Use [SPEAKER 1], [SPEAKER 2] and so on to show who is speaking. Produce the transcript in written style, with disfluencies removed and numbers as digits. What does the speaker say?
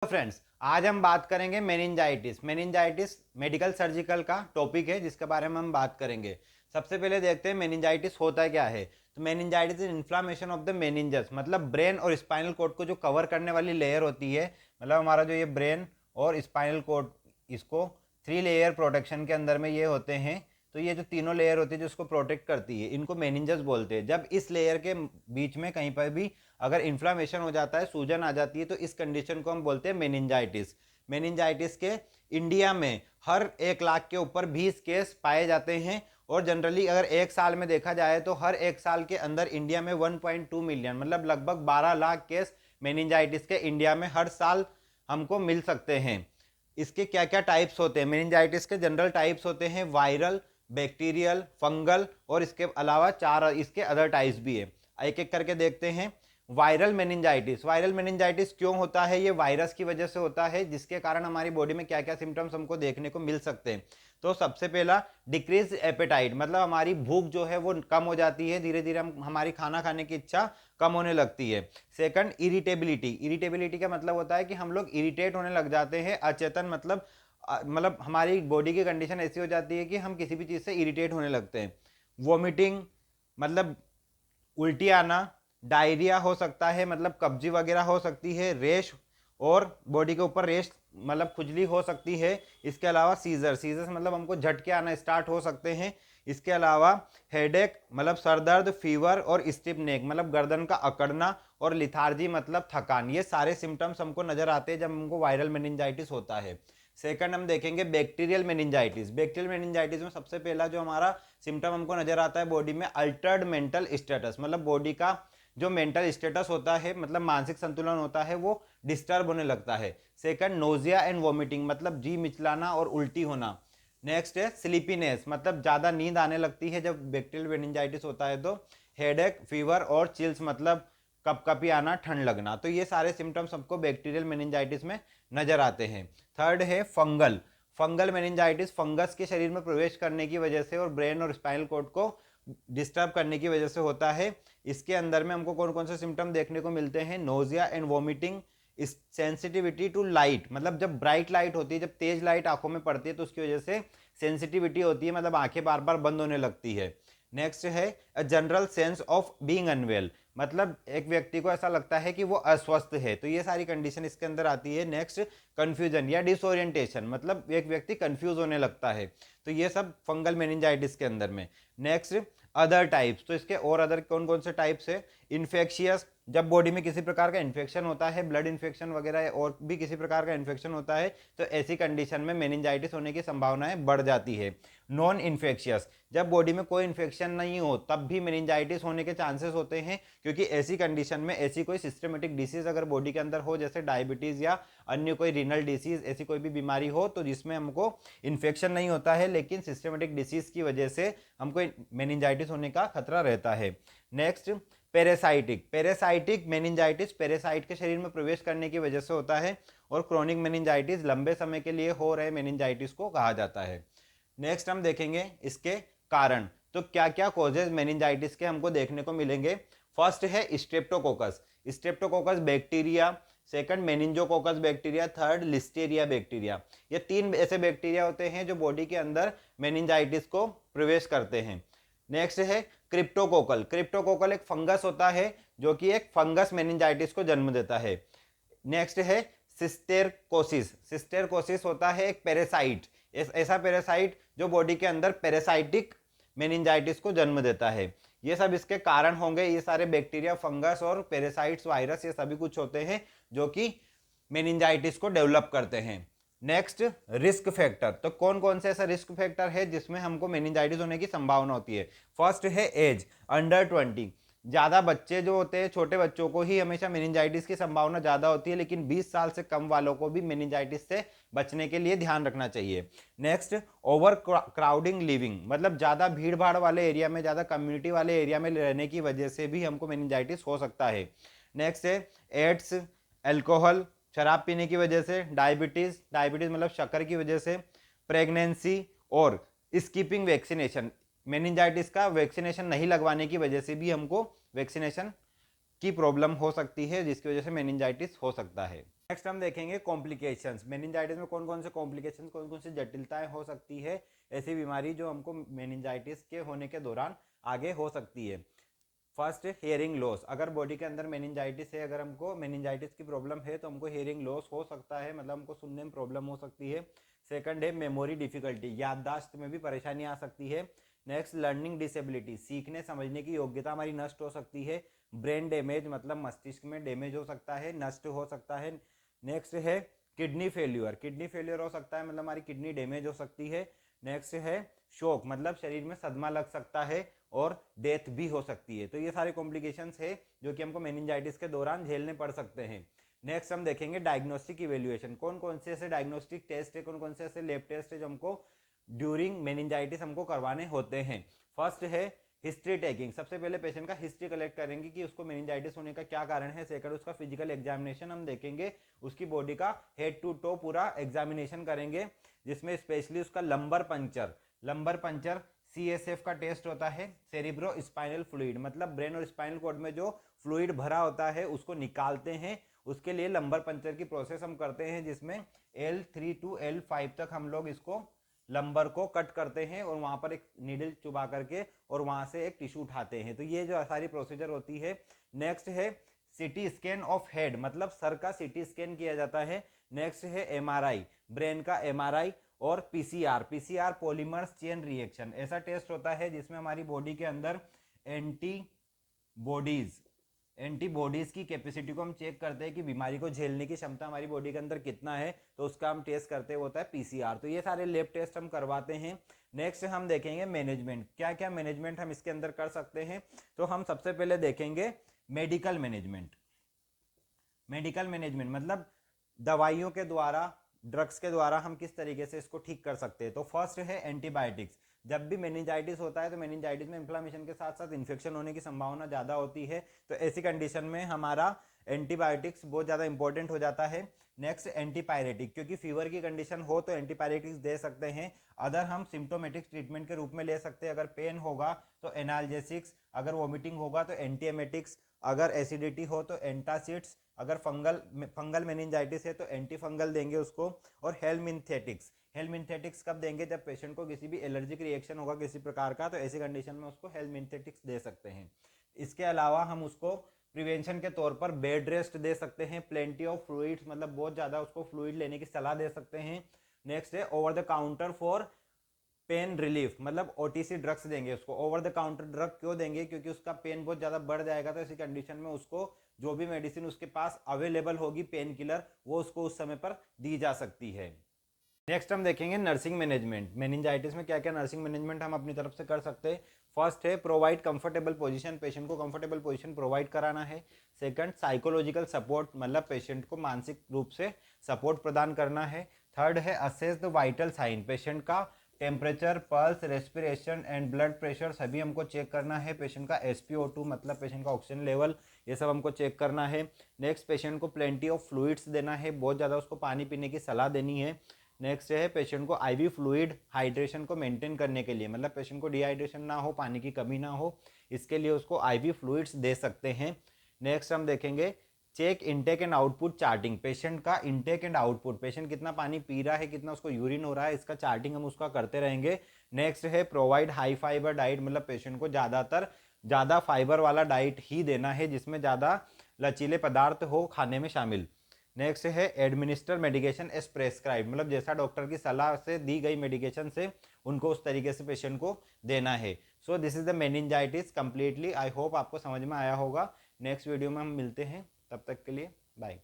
[SPEAKER 1] Friends, आज हम बात करेंगे मेनिंजाइटिस। मेनिंजाइटिस मेडिकल सर्जिकल का टॉपिक है जिसके बारे में हम बात करेंगे। सबसे पहले देखते हैं मेनिंजाइटिस होता क्या है। तो meningitis is inflammation of the meninges, मतलब ब्रेन और स्पाइनल कॉर्ड को जो कवर करने वाली लेयर होती है, मतलब हमारा जो ये ब्रेन और स्पाइनल कॉर्ड, इसको 3 लेयर प्रोटेक्शन के अंदर में ये होते हैं। तो ये जो तीनों लेयर होती है जो इसको प्रोटेक्ट करती है, इनको मेनिंजस बोलते हैं। जब इस लेयर के बीच में कहीं पर भी अगर इन्फ्लामेशन हो जाता है, सूजन आ जाती है, तो इस कंडीशन को हम बोलते हैं मेनिंजाइटिस। मेनिंजाइटिस के इंडिया में हर 1 लाख के ऊपर 20 केस पाए जाते हैं। और जनरली अगर 1 साल में देखा जाए तो हर 1 साल के अंदर इंडिया में 1.2 मिलियन, मतलब लगभग 12 लाख केस मेनिंजाइटिस के इंडिया में हर साल हमको मिल सकते हैं। इसके क्या क्या टाइप्स होते हैं? मेनिंजाइटिस के जनरल टाइप्स होते हैं वायरल, बैक्टीरियल, फंगल, और इसके अलावा 4 इसके अदर टाइप्स भी है। एक एक करके देखते हैं। Viral meningitis. वायरल मेनिंजाइटिस क्यों होता है? ये वायरस की वजह से होता है, जिसके कारण हमारी बॉडी में क्या क्या सिम्टम्स हमको देखने को मिल सकते हैं। तो सबसे पहला डिक्रीज एपेटाइट, मतलब हमारी भूख जो है वो कम हो जाती है, धीरे धीरे हमारी खाना खाने की इच्छा कम होने लगती है। Second, irritability. इरिटेबिलिटी का मतलब होता है कि हम लोग इरिटेट होने लग जाते हैं, अचेतन, मतलब हमारी बॉडी की कंडीशन ऐसी हो जाती है कि हम किसी भी चीज़ से इरिटेट होने लगते हैं। वोमिटिंग, मतलब उल्टी आना। डायरिया हो सकता है, मतलब कब्जी वगैरह हो सकती है। रेश, और बॉडी के ऊपर रेश, मतलब खुजली हो सकती है। इसके अलावा सीजर, सीजर मतलब हमको झटके आना स्टार्ट हो सकते हैं। इसके अलावा हेडेक, मतलब सर दर्द, फीवर, और स्टिफ नेक, मतलब गर्दन का अकड़ना, और लिथार्जी मतलब थकान। ये सारे सिम्टम्स हमको नजर आते हैं जब हमको वायरल मेनिंजाइटिस होता है। सेकंड हम देखेंगे बैक्टीरियल मेनिंजाइटिस। बैक्टीरियल मेनिंजाइटिस में सबसे पहला जो हमारा सिम्टम हमको नजर आता है बॉडी में, अल्टर्ड मेंटल स्टेटस, मतलब बॉडी का जो मेंटल स्टेटस होता है, मतलब मानसिक संतुलन होता है, वो डिस्टर्ब होने लगता है। सेकंड, नोजिया एंड वोमिटिंग, मतलब जी मिचलाना और उल्टी होना। नेक्स्ट है स्लीपीनेस, मतलब ज़्यादा नींद आने लगती है जब बैक्टीरियल मेनिंजाइटिस होता है। तो हेडेक, फीवर और चिल्स, मतलब कपकपी आना, ठंड लगना। तो ये सारे सिम्टम्स सबको बैक्टीरियल मेनिंजाइटिस में नजर आते हैं। थर्ड है फंगल। फंगल मेनिंजाइटिस फंगस के शरीर में प्रवेश करने की वजह से और ब्रेन और स्पाइनल कॉर्ड को डिस्टर्ब करने की वजह से होता है। इसके अंदर में हमको कौन कौन से सिम्टम देखने को मिलते हैं? Nausea and vomiting, sensitivity to light, मतलब जब ब्राइट लाइट होती है, जब तेज लाइट आंखों में पड़ती है तो उसकी वजह से सेंसिटिविटी होती है, मतलब आंखें बार बार बंद होने लगती है। नेक्स्ट है a general sense of being unwell, मतलब एक व्यक्ति को ऐसा लगता है कि वो अस्वस्थ है। तो ये सारी कंडीशन इसके अंदर आती है। नेक्स्ट, कंफ्यूजन या डिसोरिएंटेशन, मतलब एक व्यक्ति कंफ्यूज होने लगता है। तो ये सब फंगल मेनिंजाइटिस के अंदर में। Next, other types. तो इसके और अदर कौन कौन से टाइप्स है? इन्फेक्शियस, जब बॉडी में किसी प्रकार का इन्फेक्शन होता है, ब्लड इन्फेक्शन वगैरह और भी किसी प्रकार का इन्फेक्शन होता है, तो ऐसी कंडीशन में मेनिंजाइटिस होने की संभावनाएं बढ़ जाती है। नॉन इन्फेक्शियस, जब बॉडी में कोई इन्फेक्शन नहीं हो तब भी मेनिंजाइटिस होने के चांसेस होते हैं, क्योंकि ऐसी कंडीशन में ऐसी कोई सिस्टमेटिक डिसीज अगर बॉडी के अंदर हो, जैसे डायबिटीज या अन्य कोई रीनल डिसीज, ऐसी कोई भी बीमारी हो, तो जिसमें हमको इन्फेक्शन नहीं होता है लेकिन सिस्टमेटिक डिसीज की वजह से हमको मेनिंजाइटिस होने का खतरा रहता है। नेक्स्ट, पेरेसाइटिक। पेरेसाइटिक मेनिंजाइटिस पेरेसाइट के शरीर में प्रवेश करने की वजह से होता है, और क्रोनिक मेनिंजाइटिस लंबे समय के लिए हो रहे मेनिंजाइटिस को कहा जाता है। नेक्स्ट हम देखेंगे इसके कारण। तो क्या क्या कॉजेज मेनिंजाइटिस के हमको देखने को मिलेंगे? फर्स्ट है streptococcus. Streptococcus bacteria. Second, meningococcus bacteria. Third, listeria bacteria. ये 3 ऐसे बैक्टीरिया होते हैं जो बॉडी के अंदर मेनिंजाइटिस को प्रवेश करते हैं। नेक्स्ट है क्रिप्टोकोकल। क्रिप्टोकोकल एक फंगस होता है जो कि एक फंगस मेनिंजाइटिस को जन्म देता है। नेक्स्ट है सिस्टेरकोसिस। सिस्टेरकोसिस होता है एक पेरासाइट, ऐसा पेरासाइट जो बॉडी के अंदर पेरासाइटिक मेनिंजाइटिस को जन्म देता है। ये सब इसके कारण होंगे। ये सारे बैक्टीरिया, फंगस और पेरासाइट्स, वायरस, ये सभी कुछ होते हैं जो कि मेनिंजाइटिस को डेवलप करते हैं। Next, risk factor. तो कौन कौन से ऐसा रिस्क फैक्टर है जिसमें हमको मेनिंजाइटिस होने की संभावना होती है? फर्स्ट है एज, अंडर 20। ज़्यादा बच्चे जो होते हैं, छोटे बच्चों को ही हमेशा मेनिंजाइटिस की संभावना ज़्यादा होती है, लेकिन 20 साल से कम वालों को भी मेनिंजाइटिस से बचने के लिए ध्यान रखना चाहिए। नेक्स्ट, ओवर क्राउडिंग लिविंग, मतलब ज़्यादा भीड़ भाड़ वाले एरिया में, ज़्यादा कम्युनिटी वाले एरिया में रहने की वजह से भी हमको मेनिंजाइटिस हो सकता है। नेक्स्ट है एड्स, एल्कोहल, शराब पीने की वजह से। डायबिटीज़, डायबिटीज़ मतलब शक्कर की वजह से। प्रेगनेंसी, और स्किपिंग वैक्सीनेशन, मेनिंजाइटिस का वैक्सीनेशन नहीं लगवाने की वजह से भी हमको वैक्सीनेशन की प्रॉब्लम हो सकती है, जिसकी वजह से मेनिंजाइटिस हो सकता है। नेक्स्ट हम देखेंगे कॉम्प्लिकेशंस। मेनिंजाइटिस में कौन कौन से कॉम्प्लिकेशंस, कौन कौन सी जटिलताएं हो सकती है, ऐसी बीमारी जो हमको मेनिंजाइटिस के होने के दौरान आगे हो सकती है। First, hearing loss. अगर बॉडी के अंदर मेनिंजाइटिस है, अगर हमको मेनिंजाइटिस की प्रॉब्लम है तो हमको हियरिंग लॉस हो सकता है, मतलब हमको सुनने में प्रॉब्लम हो सकती है। सेकंड है मेमोरी डिफिकल्टी, याददाश्त में भी परेशानी आ सकती है। नेक्स्ट, लर्निंग डिसेबिलिटी, सीखने समझने की योग्यता हमारी नष्ट हो सकती है। ब्रेन डैमेज, मतलब मस्तिष्क में डैमेज हो सकता है, नष्ट हो सकता है। नेक्स्ट है किडनी फेल्यूर, किडनी फेल्यूर हो सकता है, मतलब हमारी किडनी डैमेज हो सकती है। नेक्स्ट है शोक, मतलब शरीर में सदमा लग सकता है और डेथ भी हो सकती है। तो ये सारे कॉम्प्लिकेशंस है जो कि हमको मेनिंजाइटिस के दौरान झेलने पड़ सकते हैं। नेक्स्ट हम देखेंगे डायग्नोस्टिक इवेल्युएशन, कौन कौन से ऐसे डायग्नोस्टिक टेस्ट है, कौन कौन से ऐसे लैब टेस्ट है जो हमको ड्यूरिंग मेनिंजाइटिस हमको करवाने होते हैं। फर्स्ट है हिस्ट्री टेकिंग, सबसे पहले पेशेंट का हिस्ट्री कलेक्ट करेंगे कि उसको मेनिंजाइटिस होने का क्या कारण है। सेकंड, उसका फिजिकल एग्जामिनेशन हम देखेंगे, उसकी बॉडी का हेड टू टो पूरा एग्जामिनेशन करेंगे, जिसमें स्पेशली उसका लंबर पंचर CSF का टेस्ट होता है, सेरिब्रो स्पाइनल फ्लूइड, मतलब ब्रेन और स्पाइनल कॉर्ड में जो फ्लूइड भरा होता है उसको निकालते हैं। उसके लिए लंबर पंचर की प्रोसेस हम करते हैं, जिसमें L3 to L5 तक हम लोग इसको लंबर को कट करते हैं और वहां पर एक नीडल चुबा करके और वहां से एक टिश्यू उठाते हैं। तो ये जो सारी प्रोसीजर होती है। नेक्स्ट है सिटी स्कैन ऑफ हेड, मतलब सर का सिटी स्कैन किया जाता है। नेक्स्ट है MRI, ब्रेन का MRI। और पीसीआर पॉलीमर्स चेन रिएक्शन, ऐसा टेस्ट होता है जिसमें हमारी बॉडी के अंदर एंटीबॉडीज की कैपेसिटी को हम चेक करते हैं कि बीमारी को झेलने की क्षमता हमारी बॉडी के अंदर कितना है, तो उसका हम टेस्ट करते हैं, होता है पीसीआर। तो ये सारे लैब टेस्ट हम करवाते हैं। नेक्स्ट हम देखेंगे मैनेजमेंट, क्या क्या मैनेजमेंट हम इसके अंदर कर सकते हैं। तो हम सबसे पहले देखेंगे मेडिकल मैनेजमेंट। मेडिकल मैनेजमेंट मतलब दवाइयों के द्वारा, ड्रग्स के द्वारा हम किस तरीके से इसको ठीक कर सकते हैं। तो फर्स्ट है एंटीबायोटिक्स। जब भी मेनिंजाइटिस होता है तो मेनिंजाइटिस में इन्फ्लामेशन के साथ साथ इन्फेक्शन होने की संभावना ज़्यादा होती है, तो ऐसी कंडीशन में हमारा एंटीबायोटिक्स बहुत ज़्यादा इंपॉर्टेंट हो जाता है। नेक्स्ट एंटीपायरेटिक, क्योंकि फीवर की कंडीशन हो तो एंटीपायरेटिक्स दे सकते हैं। अदर हम सिम्टोमेटिक ट्रीटमेंट के रूप में ले सकते हैं। अगर पेन होगा तो एनाल्जेसिक्स, अगर वोमिटिंग होगा तो एंटीएमेटिक्स, अगर एसिडिटी हो तो एंटासिड्स, अगर फंगल मेनिंजाइटिस है तो एंटी फंगल देंगे उसको। और हेलमिंथेटिक्स कब देंगे, जब पेशेंट को किसी भी एलर्जिक रिएक्शन होगा किसी प्रकार का, तो ऐसी कंडीशन में उसको हेलमिंथेटिक्स दे सकते हैं। इसके अलावा हम उसको प्रिवेंशन के तौर पर बेड रेस्ट दे सकते हैं, प्लेंटी ऑफ फ्लूइड्स, मतलब बहुत ज़्यादा उसको फ्लूइड लेने की सलाह दे सकते हैं। नेक्स्ट है over the counter for pain relief, मतलब OTC ड्रग्स देंगे उसको। ओवर द काउंटर ड्रग क्यों देंगे, क्योंकि उसका पेन बहुत ज़्यादा बढ़ जाएगा, तो ऐसी कंडीशन में उसको जो भी मेडिसिन उसके पास अवेलेबल होगी पेन किलर, वो उसको उस समय पर दी जा सकती है। नेक्स्ट हम देखेंगे नर्सिंग मैनेजमेंट। मेनिंजाइटिस में क्या क्या नर्सिंग मैनेजमेंट हम अपनी तरफ से कर सकते हैं। फर्स्ट है प्रोवाइड कंफर्टेबल पोजीशन, पेशेंट को कंफर्टेबल पोजीशन प्रोवाइड कराना है। सेकंड, साइकोलॉजिकल सपोर्ट, मतलब पेशेंट को मानसिक रूप से सपोर्ट प्रदान करना है। थर्ड है assess the vital sign, patient का temperature, pulse, respiration and blood pressure सभी हमको चेक करना है। पेशेंट का SpO2, मतलब पेशेंट का ऑक्सीजन लेवल, ये सब हमको चेक करना है। नेक्स्ट, पेशेंट को प्लेंटी ऑफ फ्लूइड्स देना है, बहुत ज़्यादा उसको पानी पीने की सलाह देनी है। नेक्स्ट है पेशेंट को IV फ्लूइड हाइड्रेशन को मेंटेन करने के लिए, मतलब पेशेंट को डिहाइड्रेशन ना हो, पानी की कमी ना हो, इसके लिए उसको IV फ्लूइड्स दे सकते हैं। नेक्स्ट हम देखेंगे check intake and output charting, patient का इनटेक एंड आउटपुट, पेशेंट कितना पानी पी रहा है, कितना उसको यूरिन हो रहा है, इसका चार्टिंग हम उसका करते रहेंगे। नेक्स्ट है प्रोवाइड हाई फाइबर डाइट, मतलब पेशेंट को ज़्यादा फाइबर वाला डाइट ही देना है, जिसमें ज़्यादा लचीले पदार्थ हो खाने में शामिल। नेक्स्ट है एडमिनिस्टर मेडिकेशन एज प्रेस्क्राइब, मतलब जैसा डॉक्टर की सलाह से दी गई मेडिकेशन से उनको उस तरीके से पेशेंट को देना है। So this is the meningitis completely. I hope आपको समझ में आया होगा। नेक्स्ट वीडियो में हम मिलते हैं, तब तक के लिए बाय।